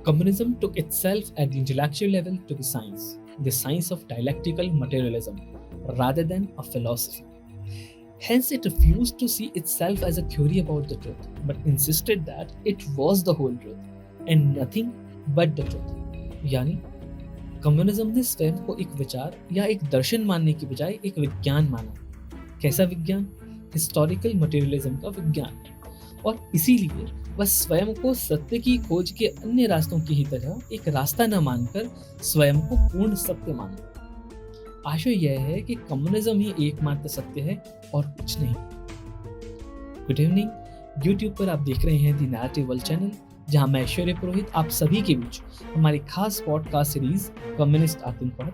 Communism took itself at the intellectual level to be science, the science of dialectical materialism, rather than a philosophy. Hence, it refused to see itself as a theory about the truth, but insisted that it was the whole truth and nothing but the truth. यानी communism ने स्वयं को एक विचार या एक दर्शन मानने की बजाय एक विज्ञान माना। कैसा विज्ञान? हिस्टोरिकल मटेरियलिज्म का विज्ञान। और इसीलिए वह स्वयं को सत्य की खोज के अन्य रास्तों की ही तरह एक रास्ता न मानकर स्वयं को पूर्ण सत्य माना। आशय यह है कि कम्युनिज्म ही एकमात्र सत्य है और कुछ नहीं। गुड इवनिंग, YouTube पर आप देख रहे हैं द नैरेटिव वर्ल्ड चैनल, जहां मैं ऐश्वर्य पुरोहित आप सभी के बीच हमारी खास पॉडकास्ट सीरीज कम्युनिस्ट आतंकवाद,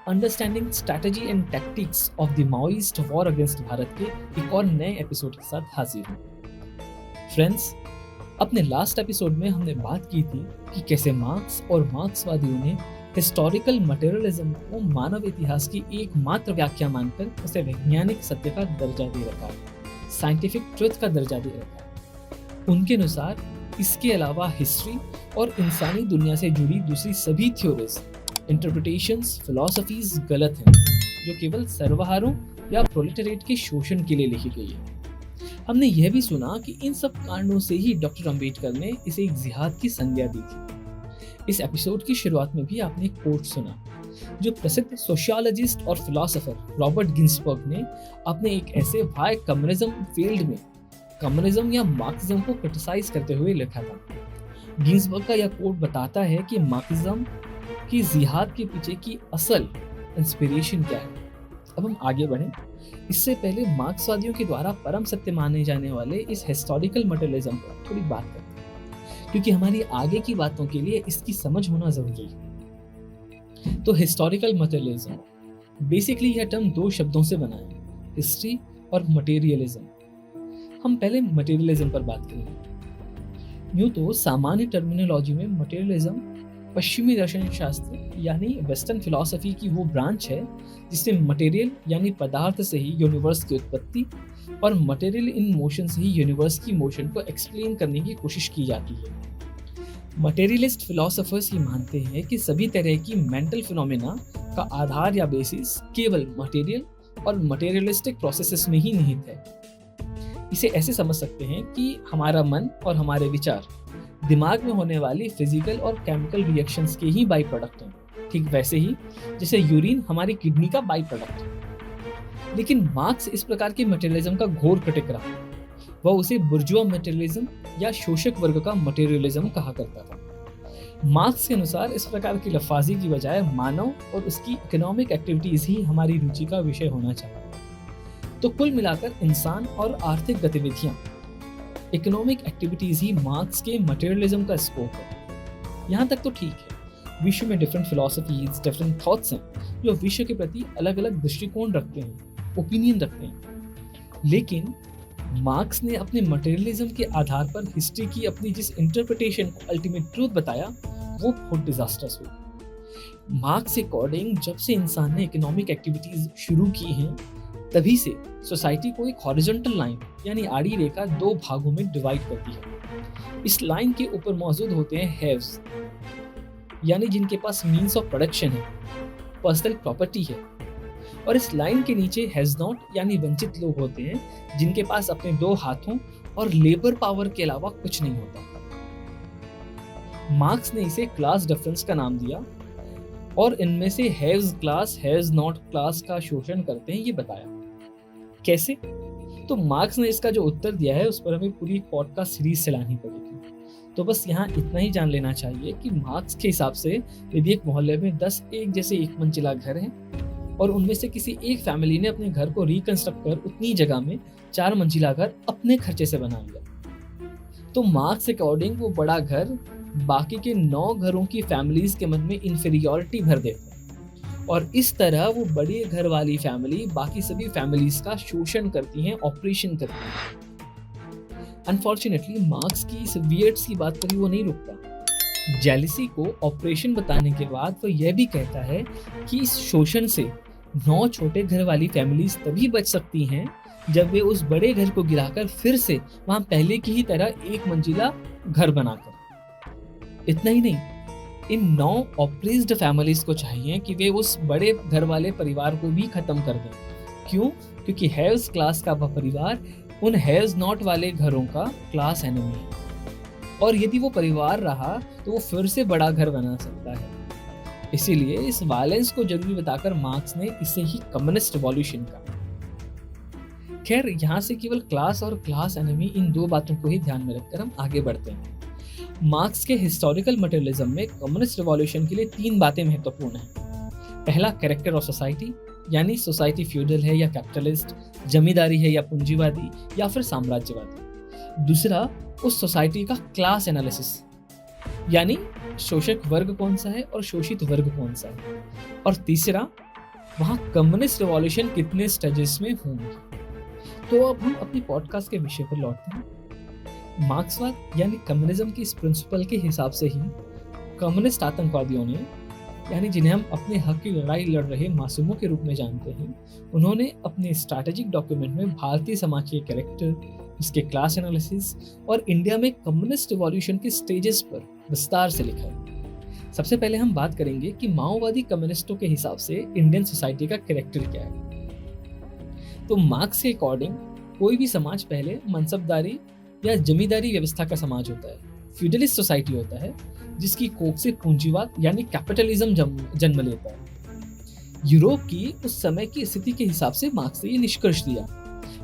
understanding strategy and tactics of the Maoist war against Bharat के एक और नए एपिसोड के साथ हाजिर हूं। फ्रेंड्स, अपने लास्ट एपिसोड में हमने बात की थी कि कैसे मार्क्स और मार्क्सवादियों ने हिस्टोरिकल मटेरियलिज्म को मानव इतिहास की एकमात्र व्याख्या मानकर उसे वैज्ञानिक सत्य का दर्जा दे रखा, साइंटिफिक ट्रुथ का दर्जा दे रखा। उनके अनुसार इसके अलावा हिस्ट्री और इंसानी दुनिया से जुड़ी दूसरी सभी थ्योरीज, इंटरप्रिटेशंस, फिलॉसफीज गलत हैं, जो केवल सर्वहारों या प्रोलेटेरिएट के शोषण के लिए लिखी गई है। हमने यह भी सुना कि इन सब कारणों से ही डॉक्टर अंबेडकर ने इसे एक जिहाद की संज्ञा दी थी। इस एपिसोड की शुरुआत में भी आपने एक कोट सुना जो प्रसिद्ध सोशियोलॉजिस्ट और फिलोसोफर रॉबर्ट गिन्सबर्ग ने अपने एक ऐसे व्हाई कम्युनिज्म फील्ड में कम्युनिज्म या मार्क्सिज्म को क्रिटिसाइज करते हुए लिखा था। गिन्सबर्ग का यह कोट बताता है कि मार्क्सिज्म की जिहाद के पीछे की असल इंस्पिरेशन क्या है। अब हम आगे बढ़ें, इससे पहले मार्क्सवादियों के द्वारा परम सत्य माने जाने वाले इस हिस्टोरिकल मटेरियलिज्म पर थोड़ी बात करते हैं, क्योंकि हमारी आगे की बातों के लिए इसकी समझ होना जरूरी है। तो हिस्टोरिकल मटेरियलिज्म बेसिकली यह टर्म दो शब्दों से बना है, हिस्ट्री और मटेरियलिज्म। हम पहले मटेरियलिज्म पर बात करेंगे। यूं तो सामान्य टर्मिनोलॉजी में मटेरियलिज्म पश्चिमी दर्शन शास्त्र यानी वेस्टर्न फिलॉसफी की वो ब्रांच है जिसमें मटेरियल यानी पदार्थ से ही यूनिवर्स की उत्पत्ति और मटेरियल इन मोशन से ही यूनिवर्स की मोशन को एक्सप्लेन करने की कोशिश की जाती है। मटेरियलिस्ट फिलोसोफर्स ये मानते हैं कि सभी तरह की मेंटल फिनोमेना का आधार या बेसिस केवल मटेरियल और मटेरियलिस्टिक प्रोसेसेस में ही निहित है। इसे ऐसे समझ सकते हैं कि हमारा मन और हमारे विचार दिमाग में होने वाली फिजिकल और केमिकल रिएक्शंस के ही बाई प्रोडक्ट हैं, ठीक वैसे ही जैसे यूरिन हमारी किडनी का बाई प्रोडक्ट है। लेकिन मार्क्स इस प्रकार के मटेरियलिज्म का घोर क्रिटिक रहा। वह उसे बुर्जुआ मटेरियलिज्म या शोषक वर्ग का मटेरियलिज्म कहा करता था। मार्क्स के अनुसार इस प्रकार की लफाजी की बजाय मानव और उसकी इकोनॉमिक एक्टिविटीज ही हमारी रुचि का विषय होना चाहिए। तो कुल मिलाकर इंसान और आर्थिक गतिविधियां, इकोनॉमिक एक्टिविटीज ही मार्क्स के मटेरियलिज्म का स्कोप है। यहाँ तक तो ठीक है, विश्व में डिफरेंट फिलॉसफीज, डिफरेंट थॉट्स हैं जो विश्व के प्रति अलग अलग दृष्टिकोण रखते हैं, ओपिनियन रखते हैं। लेकिन मार्क्स ने अपने मटेरियलिज्म के आधार पर हिस्ट्री की अपनी जिस इंटरप्रिटेशन को अल्टीमेट ट्रूथ बताया वो बहुत डिजास्टर्स हुई। मार्क्स के अकॉर्डिंग जब से इंसान ने इकोनॉमिक एक्टिविटीज शुरू की हैं तभी से सोसाइटी को एक हॉरिजॉन्टल लाइन यानी आड़ी रेखा दो भागों में डिवाइड करती है। इस लाइन के ऊपर मौजूद होते हैं हैव्स यानी जिनके पास मीन्स ऑफ प्रोडक्शन है, पर्सनल प्रॉपर्टी है, और इस लाइन के नीचे हैज नॉट यानी वंचित लोग होते हैं जिनके पास अपने दो हाथों और लेबर पावर के अलावा कुछ नहीं होता। मार्क्स ने इसे क्लास डिफरेंस का नाम दिया और इनमें से haves class has not class का शोषण करते हैं ये बताया। कैसे? तो मार्क्स ने इसका जो उत्तर दिया है उस पर हमें पूरी पॉडकास्ट सीरीज चलानी पड़ेगी। तो बस यहाँ इतना ही जान लेना चाहिए कि मार्क्स के हिसाब से यदि एक मोहल्ले में 10 एक जैसे एक मंजिला घर हैं और उनमें से किसी एक फैमिली ने अपने घर को रिकंस्ट्रक्ट कर उतनी जगह में 4 मंजिला घर अपने खर्चे से बना लिया, तो मार्क्स के अकॉर्डिंग वो बड़ा घर बाकी के 9 घरों की फैमिलीज के मन में इंफीरियरिटी भर देता है और इस तरह वो बड़े घर वाली फैमिली बाकी सभी फैमिलीज का शोषण करती हैं, ऑपरेशन करती हैं। अनफॉर्चुनेटली मार्क्स की इस वियर्ड्स की बात पर वो नहीं रुकता। जेलिसी को ऑपरेशन बताने के बाद वो यह भी कहता है कि इस शोषण से 9 छोटे घर वाली फैमिलीज तभी बच सकती हैं जब वे उस बड़े घर को गिराकर फिर से वहां पहले की ही तरह एक मंजिला घर बनाकर। इतना ही नहीं, इन 9 ऑप्रेस्ड फैमिलीज को चाहिए कि वे उस बड़े घर वाले परिवार को भी खत्म कर दें। क्यों? क्योंकि हैव्स क्लास का वह परिवार उन हैव्स नॉट वाले घरों का क्लास एनिमी है, और यदि वो परिवार रहा तो वो फिर से बड़ा घर बना सकता है। इसीलिए इस वायलेंस को जरूरी बताकर मार्क्स ने इसे ही कम्युनिस्ट रिवॉल्यूशन कहा। खैर, यहाँ से केवल क्लास और क्लास एनिमी, इन 2 बातों को ही ध्यान में रखकर हम आगे बढ़ते हैं। मार्क्स के हिस्टोरिकल मटेरियलिज्म में कम्युनिस्ट रिवॉल्यूशन के लिए 3 बातें महत्वपूर्ण हैं। पहला, कैरेक्टर ऑफ सोसाइटी, यानी सोसाइटी फ्यूडल है या कैपिटलिस्ट, जमींदारी है या पूंजीवादी या फिर साम्राज्यवादी। दूसरा, उस सोसाइटी का क्लास एनालिसिस, यानी शोषक वर्ग कौन सा है और शोषित वर्ग कौन सा है। और तीसरा, वहाँ कम्युनिस्ट रिवॉल्यूशन कितने स्टेजेस में होंगे। तो अब हम अपनी पॉडकास्ट के विषय पर लौटते हैं। मार्क्सवाद यानी कम्युनिज्म की इस प्रिंसिपल के हिसाब से ही कम्युनिस्ट आतंकवादियों ने, यानी जिन्हें हम अपने हक की लड़ाई लड़ रहे मासूमों के रूप में जानते हैं, उन्होंने अपने स्ट्रैटेजिक डॉक्यूमेंट में भारतीय समाज के कैरेक्टर, उसके क्लास एनालिसिस और इंडिया में कम्युनिस्ट रिवॉल्यूशन के स्टेजेस पर विस्तार से लिखा है। सबसे पहले हम बात करेंगे कि माओवादी कम्युनिस्टों के हिसाब से इंडियन सोसाइटी का कैरेक्टर क्या है। तो मार्क्स के अकॉर्डिंग कोई भी समाज पहले मनसबदारी या जमींदारी व्यवस्था का समाज होता है, फ्यूडलिस्ट सोसाइटी होता है, जिसकी कोख से पूंजीवाद यानी कैपिटलिज्म जन्म लेता है। यूरोप की उस समय की स्थिति के हिसाब से मार्क्स ने ये निष्कर्ष दिया,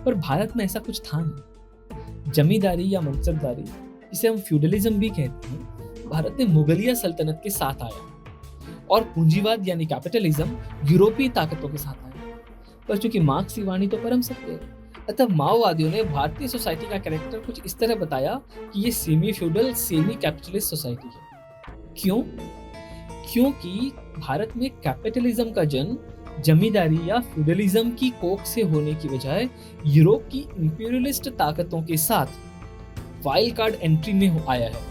पर भारत में ऐसा कुछ था नहीं। जमींदारी या मनसबदारी, जिसे हम फ्यूडलिज्म भी कहते हैं, भारत में मुगलिया सल्तनत के साथ आया, और पूंजीवाद यानी कैपिटलिज्म यूरोपीय ताकतों के साथ आया। पर चूंकि मार्क्स की वाणी तो परम सत्य है, अतः माओवादियों ने भारतीय सोसाइटी का कैरेक्टर कुछ इस तरह बताया कि ये semi feudal semi capitalist society है। क्यों? क्योंकि भारत में कैपिटलिज्म का जन्म जमींदारी या फ्यूडलिज्म की कोख से होने की बजाय यूरोप की इंपीरियलिस्ट ताकतों के साथ वाइल्ड कार्ड एंट्री में आया है।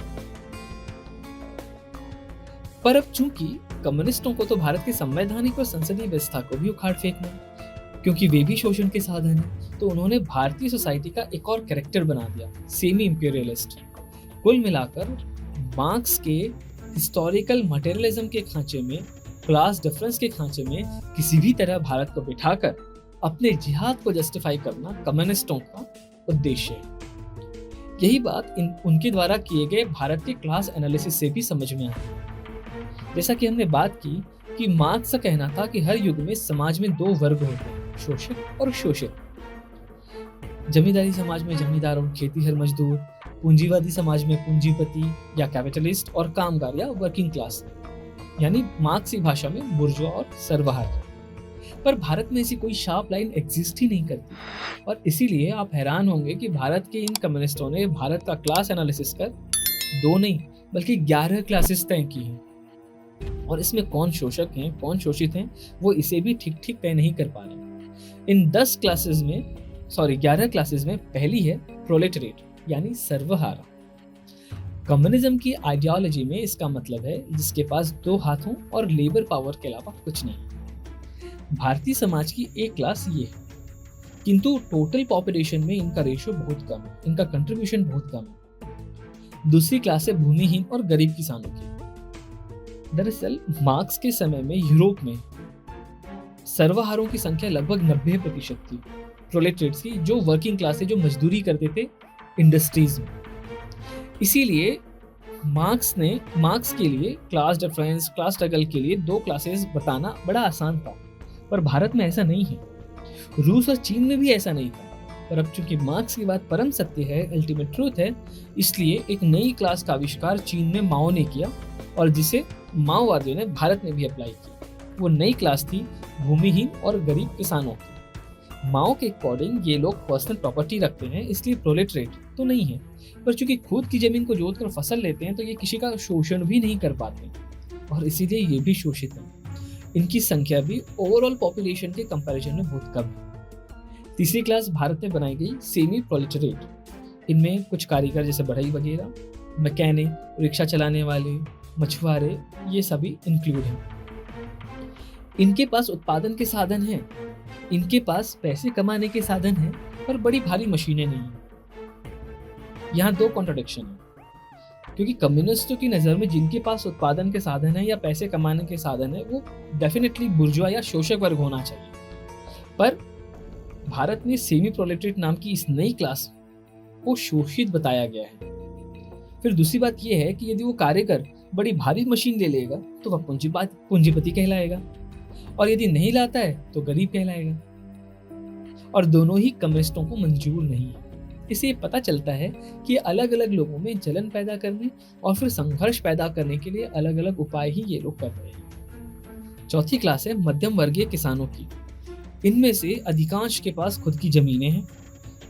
पर अब चूंकि कम्युनिस्टों को तो भारत के संवैधानिक और संसदीय व्यवस्था को भी उखाड़ फेंकना है, क्योंकि वे भी शोषण के साधन हैं, तो उन्होंने भारतीय सोसाइटी का एक और कैरेक्टर बना दिया, सेमी इंपीरियलिस्ट। कुल मिलाकर मार्क्स के हिस्टोरिकल मटेरियलिज्म के खांचे में, क्लास डिफरेंस के खांचे में किसी भी तरह भारत को बिठाकर अपने जिहाद को जस्टिफाई करना कम्युनिस्टों का उद्देश्य है। यही बात उनके द्वारा किए गए भारत के क्लास एनालिसिस से भी समझ में आती है। जैसा कि हमने बात की कि मार्क्स का कहना था कि हर युग में समाज में 2 वर्ग होते हैं, शोषक और शोषित। जमींदारी समाज में जमींदार और खेतीहर मजदूर, पूंजीवादी समाज में पूंजीपति या कैपिटलिस्ट और कामगार या वर्किंग क्लास, यानी मार्क्सी भाषा में बुर्जुआ और सर्वहारा। पर भारत में ऐसी कोई शार्प लाइन एग्जिस्ट ही नहीं करती, और इसीलिए आप हैरान होंगे कि भारत के इन कम्युनिस्टों ने भारत का क्लास एनालिसिस कर 2 नहीं बल्कि 11 क्लासेस तय की हैं, और इसमें कौन शोषक हैं कौन शोषित हैं वो इसे भी ठीक ठीक तय नहीं कर पा रहे। इन 11 क्लासेस में पहली है प्रोलेटरेट यानी सर्वहारा। कम्युनिज्म की आइडियोलॉजी में इसका मतलब है जिसके पास 2 हाथों और लेबर पावर के अलावा कुछ नहीं। भारतीय समाज की एक क्लास ये है, किंतु टोटल पॉपुलेशन में इनका रेशियो बहुत कम है, इनका कंट्रीब्यूशन बहुत कम है। दूसरी क्लास है भूमिहीन और गरीब किसानों की। दरअसल मार्क्स के समय में यूरोप में सर्वहारों की संख्या लगभग 90% थी, प्रोलेटरेट्स की, जो वर्किंग क्लास है, जो मजदूरी करते थे इंडस्ट्रीज में। इसीलिए मार्क्स के लिए क्लास डिफरेंस, क्लास स्ट्रगल के लिए 2 क्लासेस बताना बड़ा आसान था, पर भारत में ऐसा नहीं है। रूस और चीन में भी ऐसा नहीं था, पर अब चूंकि मार्क्स की बात परम सत्य है, अल्टीमेट ट्रूथ है, इसलिए एक नई क्लास का आविष्कार चीन में माओ ने किया और जिसे माओवादियों ने भारत में भी अप्लाई किया। वो नई क्लास थी भूमिहीन और गरीब किसानों की। माओ के अकॉर्डिंग ये लोग पर्सनल प्रॉपर्टी रखते हैं, इसलिए प्रोलेटरेट तो नहीं है, पर चूंकि खुद की जमीन को जोतकर फसल लेते हैं तो ये किसी का शोषण भी नहीं कर पाते और इसीलिए ये भी शोषित हैं। इनकी संख्या भी ओवरऑल पॉपुलेशन के कंपैरिजन में बहुत कम है। तीसरी क्लास भारत में बनाई गई सेमी प्रोलेटरेट। इनमें कुछ कारीगर जैसे बढ़ई वगैरह, मैकेनिक, रिक्शा चलाने वाले, मछुआरे, ये सभी इंक्लूड हैं। इनके पास उत्पादन के साधन हैं, इनके पास पैसे कमाने के साधन हैं, पर बड़ी भारी मशीनें नहीं हैं। यहाँ 2 कॉन्ट्रडिक्शन है। क्योंकि कम्युनिस्टों की नज़र में जिनके पास उत्पादन के साधन है या पैसे कमाने के साधन है वो डेफिनेटली बुर्जुआ या शोषक वर्ग होना चाहिए। पर भारत में सेमी प्रोलेटरिएट नाम की इस नई क्लास को शोषित बताया गया है। फिर दूसरी बात यह है कि यदि वो कारीगर बड़ी भारी मशीन ले लेगा तो वह पूंजीपति कहलाएगा, और यदि नहीं लाता है तो गरीब कहलाएगा। और दोनों ही कम्युनिस्टों को मंजूर नहीं है। इससे ये पता चलता है कि अलग अलग लोगों में जलन पैदा करने और फिर संघर्ष पैदा करने के लिए अलग अलग उपाय ही ये लोग कर रहे हैं। चौथी क्लास है मध्यम वर्गीय किसानों की। इनमें से अधिकांश के पास खुद की जमीनें हैं,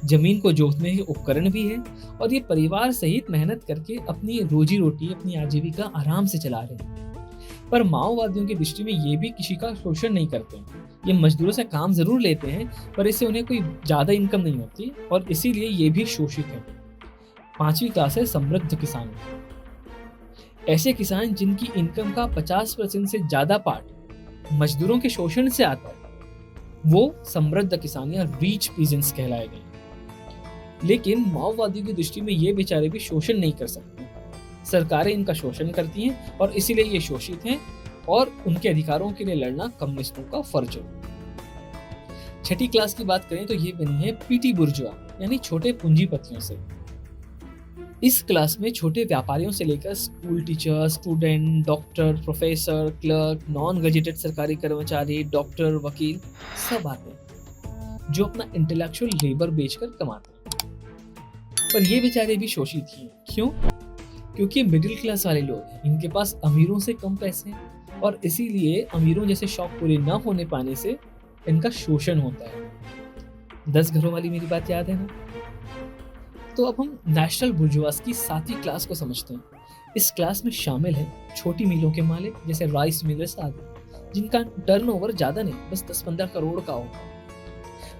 जमीन को जोतने के उपकरण भी है, और ये परिवार सहित मेहनत करके अपनी रोजी रोटी, अपनी आजीविका आराम से चला रहे हैं। पर माओवादियों की दृष्टि में ये भी किसी का शोषण नहीं करते हैं। ये मजदूरों से काम जरूर लेते हैं, पर इससे उन्हें कोई ज्यादा इनकम नहीं होती, और इसीलिए ये भी शोषित हैं। पांचवी क्लास है समृद्ध किसान। ऐसे किसान जिनकी इनकम का 50% से ज्यादा पार्ट मजदूरों के शोषण से आता है, वो समृद्ध किसान या रिच पीजेंट्स कहलाए गए। लेकिन माओवादियों की दृष्टि में ये बेचारे भी शोषण नहीं कर सकते। सरकारें इनका शोषण करती हैं और इसीलिए ये शोषित हैं, और उनके अधिकारों के लिए लड़ना कम्युनिस्टों का फर्ज है। छठी क्लास की बात करें तो ये बनी है पीटी बुर्जुआ, यानी छोटे पूंजीपतियों से। इस क्लास में छोटे व्यापारियों से लेकर school teacher, student, doctor, professor, clerk, non gazetted सरकारी कर्मचारी, डॉक्टर, वकील सब आते हैं, जो अपना इंटेलेक्चुअल लेबर बेचकर कमाते हैं। पर ये बेचारे भी शोषित ही हैं। क्यों? क्योंकि मिडिल क्लास वाले लोग हैं, इनके पास अमीरों से कम पैसे हैं, और इसीलिए अमीरों जैसे शौक पूरे न होने पाने से इनका शोषण होता है। 10 घरों वाली मेरी बात याद है ना? तो अब हम नेशनल बुर्जुआस की 7वीं क्लास को समझते हैं। इस क्लास में शामिल है छोटी मिलों के मालिक, जैसे राइस मिलर्स आदि, जिनका टर्नओवर ज्यादा नहीं, बस 10-15 करोड़ का होगा।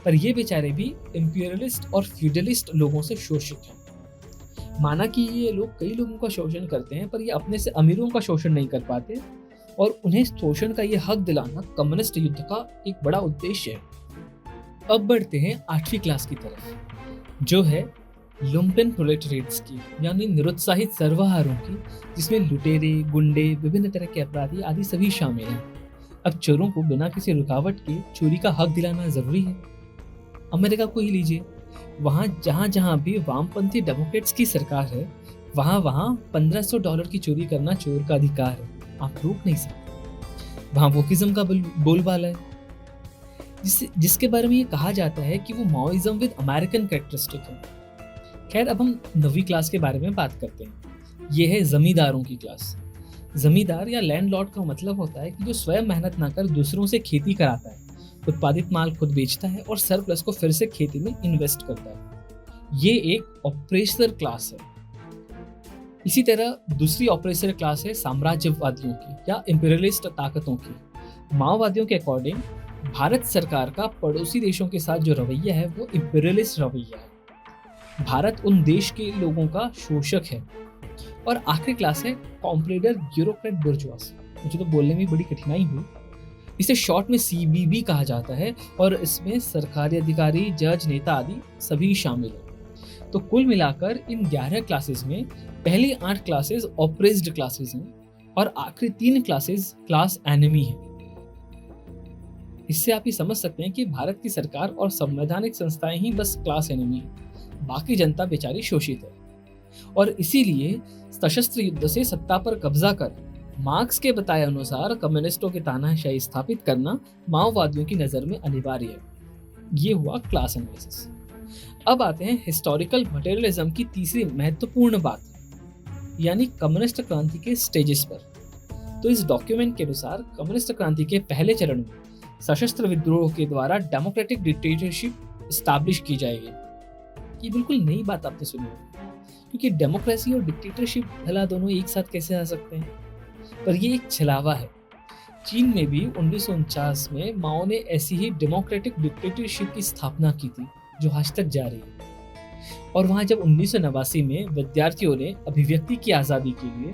पर ये बेचारे भी इंपीरियलिस्ट और फ्यूडलिस्ट लोगों से शोषित हैं। माना कि ये लोग कई लोगों का शोषण करते हैं, पर ये अपने से अमीरों का शोषण नहीं कर पाते, और उन्हें शोषण का ये हक दिलाना कम्युनिस्ट युद्ध का एक बड़ा उद्देश्य है। अब बढ़ते हैं 8वीं क्लास की तरफ, जो है लुम्पेन प्रोलेटरिएट्स की, यानी निरुत्साहित सर्वहारों की, जिसमें लुटेरे, गुंडे, विभिन्न तरह के अपराधी आदि सभी शामिल हैं। अब चोरों को बिना किसी रुकावट के चोरी का हक दिलाना जरूरी है। अमेरिका को ही लीजिए, वहाँ जहाँ भी वामपंथी डेमोक्रेट्स की सरकार है, वहाँ $1500 की चोरी करना चोर का अधिकार है, आप रोक नहीं सकते। वहाँ वोकिज्म का बोलबाला है, जिसके बारे में ये कहा जाता है कि वो माओइज्म विद अमेरिकन कैरेक्टरिस्टिक है। खैर, अब हम 9वीं क्लास के बारे में बात करते हैं। ये है जमींदारों की क्लास। जमींदार या लैंडलॉर्ड का मतलब होता है कि जो स्वयं मेहनत ना कर दूसरों से खेती कराता है, उत्पादित माल खुद बेचता है और सरप्लस को फिर से खेती में इन्वेस्ट करता है। ये एक ऑपरेशनल क्लास है। इसी तरह दूसरी ऑपरेशनल क्लास है साम्राज्यवादियों की या इंपीरियलिस्ट ताकतों की। माओवादियों के अकॉर्डिंग भारत सरकार का पड़ोसी देशों के साथ जो रवैया है वो इंपीरियलिस्ट रवैया है। भारत उन देश के लोगों का शोषक है। और आखिरी क्लास है कॉम्प्रेडर ब्यूरोक्रेट बुर्जुआस। मुझे तो बोलने में बड़ी कठिनाई हुई। इसे शॉर्ट में CBB कहा जाता है, और इसमें सरकारी अधिकारी, जज, नेता आदि सभी शामिल हैं। तो कुल मिलाकर इन 11 क्लासेस में पहली 8 क्लासेस ऑपरेस्ड क्लासेस हैं, और आखिरी 3 क्लासेस क्लास एनिमी हैं। इससे आप ये समझ सकते हैं कि भारत की सरकार और संवैधानिक संस्थाएं ही बस क्लास एनिमी हैं, बाकी जनता बेचारी शोषित है। और इसीलिए सशस्त्र युद्ध से सत्ता पर कब्जा कर मार्क्स के बताए अनुसार कम्युनिस्टों की तानाशाही स्थापित करना माओवादियों की नजर में अनिवार्य है। ये हुआ क्लास एनालिसिस। अब आते हैं हिस्टोरिकल मटेरियलिज्म की तीसरी महत्वपूर्ण बात, यानी कम्युनिस्ट क्रांति के स्टेजेस पर। तो इस डॉक्यूमेंट के अनुसार कम्युनिस्ट क्रांति के पहले चरण में सशस्त्र विद्रोह के द्वारा डेमोक्रेटिक डिक्टेटरशिप एस्टैब्लिश की जाएगी। ये बिल्कुल नई बात आपने सुनी होगी, क्योंकि डेमोक्रेसी और डिक्टेटरशिप भला दोनों एक साथ कैसे आ सकते हैं। पर ये एक छलावा है। चीन में भी 1949 में माओ ने ऐसी ही डेमोक्रेटिक डिक्टेटरशिप की स्थापना की थी, जो आज तक जारी है। और वहाँ जब 1989 में विद्यार्थियों ने अभिव्यक्ति की आज़ादी के लिए,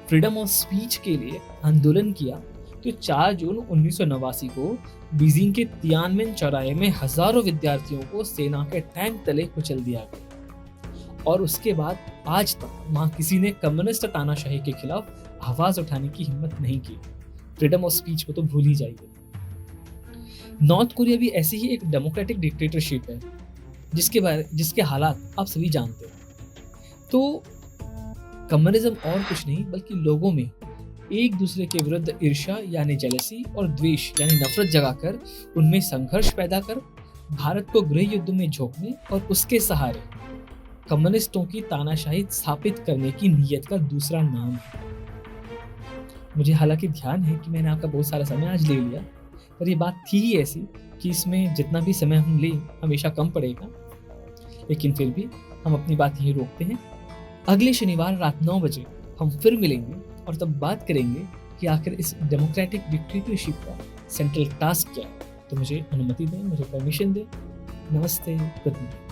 फ्रीडम ऑफ स्पीच के लिए आंदोलन किया, तो 4 जून 1989 को बीजिंग के तियानमेन चौराहे में हजारों विद्यार्थियों को सेना के टैंक तले कुचल दिया गया। और उसके बाद आज तक वहाँ किसी ने कम्युनिस्ट तानाशाही के खिलाफ आवाज उठाने की हिम्मत नहीं की। फ्रीडम ऑफ स्पीच को तो भूल ही जाइए। नॉर्थ कोरिया भी ऐसी ही एक डेमोक्रेटिक डिक्टेटरशिप है जिसके हालात आप सभी जानते हैं। तो कम्युनिज्म और कुछ नहीं बल्कि लोगों में एक दूसरे के विरुद्ध ईर्ष्या यानी जेलसी और द्वेष यानी नफरत जगाकर उनमें संघर्ष पैदा कर भारत को गृह युद्ध में झोंकने और उसके सहारे कम्युनिस्टों की तानाशाही स्थापित करने की नीयत का दूसरा नाम है। मुझे हालांकि ध्यान है कि मैंने आपका बहुत सारा समय आज ले लिया, पर ये बात थी ही ऐसी कि इसमें जितना भी समय हम लें हमेशा कम पड़ेगा, लेकिन फिर भी हम अपनी बात यहीं रोकते हैं। अगले शनिवार रात 9 बजे हम फिर मिलेंगे और तब बात करेंगे कि आखिर इस डेमोक्रेटिक डिक्टेटरशिप का सेंट्रल टास्क क्या है। तो मुझे अनुमति दें, मुझे परमिशन दें। नमस्ते, गुड नाइट।